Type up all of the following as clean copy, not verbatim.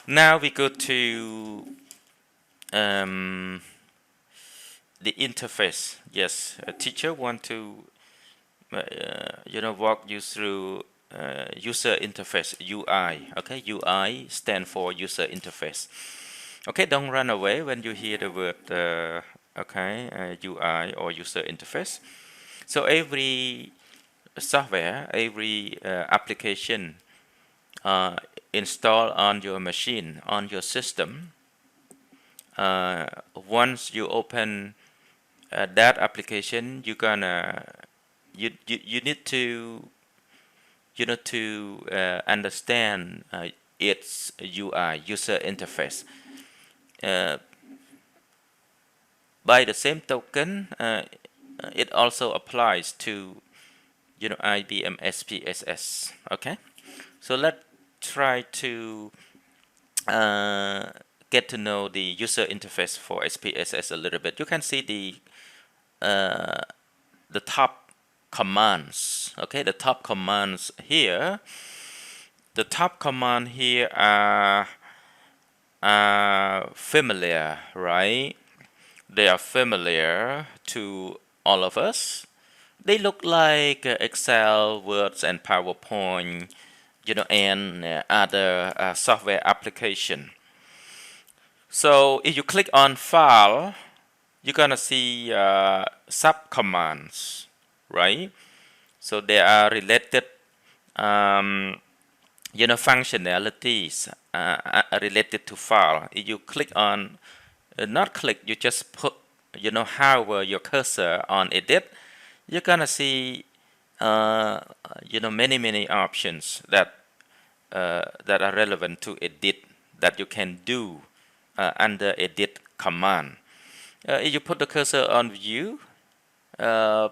Now we go to um, the interface. Yes, a teacher want to walk you through user interface UI. Okay, UI stand for user interface. Okay, don't run away when you hear the word UI or user interface. So every software, every application uh, installed on your machine, on your system, once you open that application, you need to understand its UI, user interface. Uh, by the same token, it also applies to IBM SPSS. Okay, so let's try to uh, get to know the user interface for SPSS a little bit. You can see the top commands. Okay, the top commands here. The top command here are familiar, right? They are familiar to all of us. They look like Excel, Words, and PowerPoint, and other software application. So if you click on File, you're gonna see sub commands, right? So they are related, functionalities related to file. If you click on, not click, you just put, hover your cursor on edit, you're gonna see, many options that are relevant to edit that you can do under edit command. If you put the cursor on view, the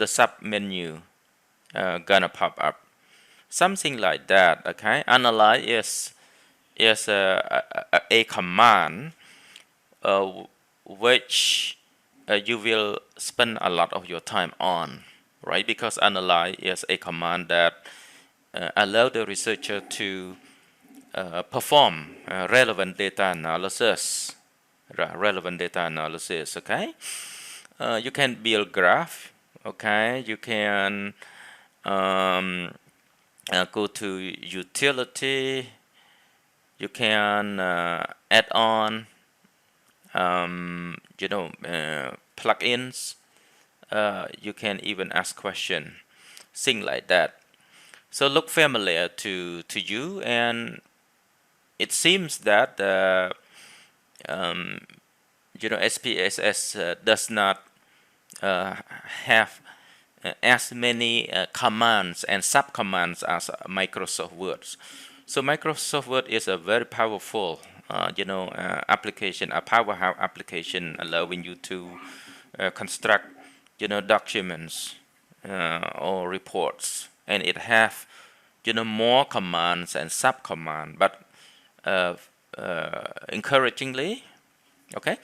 sub menu gonna pop up, something like that. Okay, analyze is a command which you will spend a lot of your time on, right? Because analyze is a command that allow the researcher to perform relevant data analysis. Okay. You can build graph. Okay, you can go to utility. You can add on plugins. You can even ask question, things like that. So look familiar to you, and it seems that SPSS does not have as many commands and subcommands as Microsoft Word. So Microsoft Word is a very powerful, application, a powerhouse application allowing you to construct, documents or reports, and it have, more commands and subcommands. But encouragingly, okay,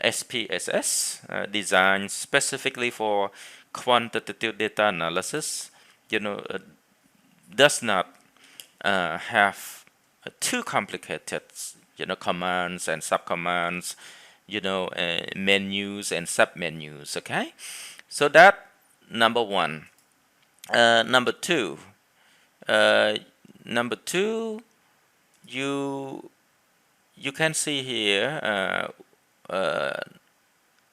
SPSS designed specifically for quantitative data analysis, does not have too complicated, commands and subcommands, menus and submenus. Okay, so that number one. Number two. Number two, you can see here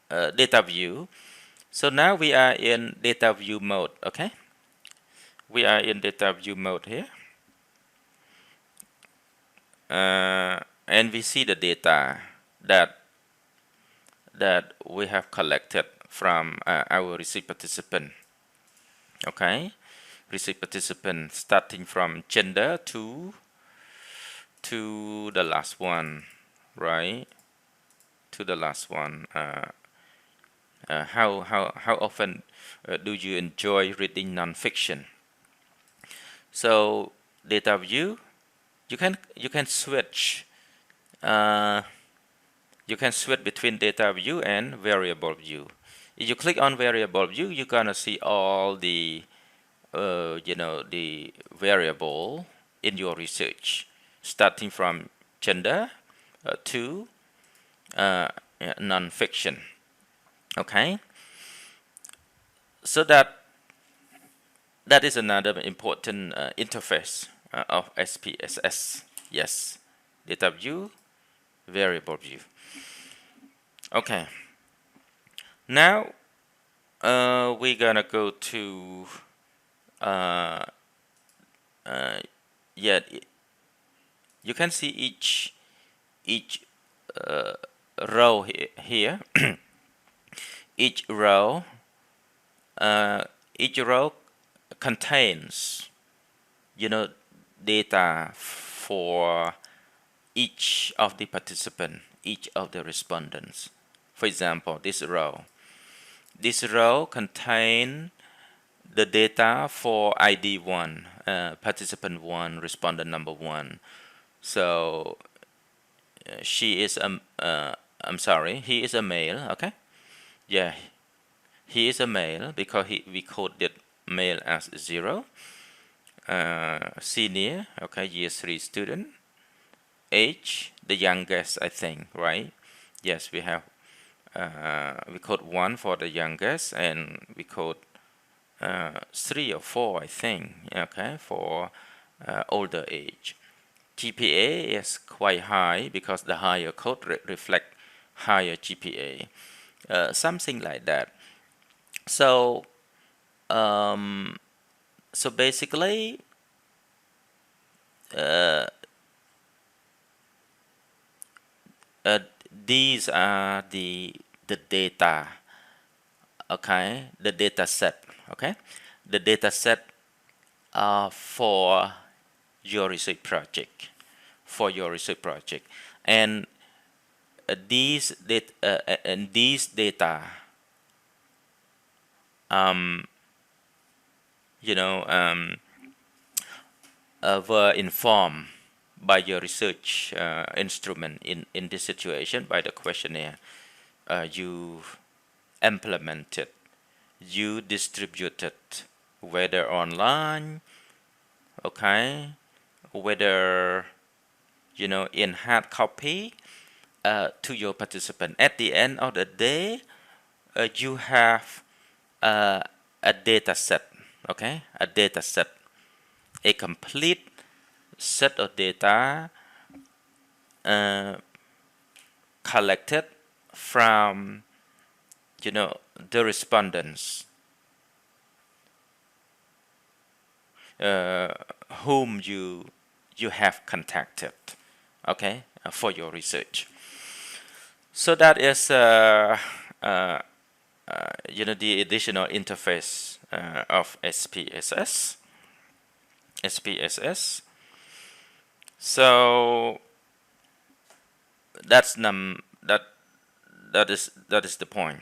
data view. So now we are in data view mode. Okay, we are in data view mode here, and we see the data that we have collected from our research participant. Okay, research participant starting from gender to the last one, right? To the last one. How often do you enjoy reading nonfiction? So data view, you can switch. You can switch between data view and variable view. If you click on variable view, you're gonna see all the the variable in your research. starting from gender to non-fiction. Okay, so that is another important interface of SPSS. Yes, data view, variable view. Okay, now we're gonna go to yeah, you can see each row here. each row each row contains, data for each of the participant, each of the respondents. For example, this row contain the data for ID 1, participant 1, respondent number 1. So she is I'm sorry, he is a male. Okay, yeah, he is a male because we coded male as 0. Senior, okay, year 3 student. Age, the youngest, I think, right? Yes, we have we code 1 for the youngest, and we code 3 or 4, I think, okay, for older age. GPA is quite high because the higher code reflect higher GPA, something like that. So so basically these are the data, okay, the data set, okay, the data set for your research project, and these data you know were informed by your research instrument, in this situation by the questionnaire you implemented, you distributed, whether online, okay, whether in hard copy to your participant. At the end of the day, you have a data set, okay, a complete set of data collected from the respondents whom you have contacted, okay, for your research. So that is the additional interface of SPSS. So that's that is the point.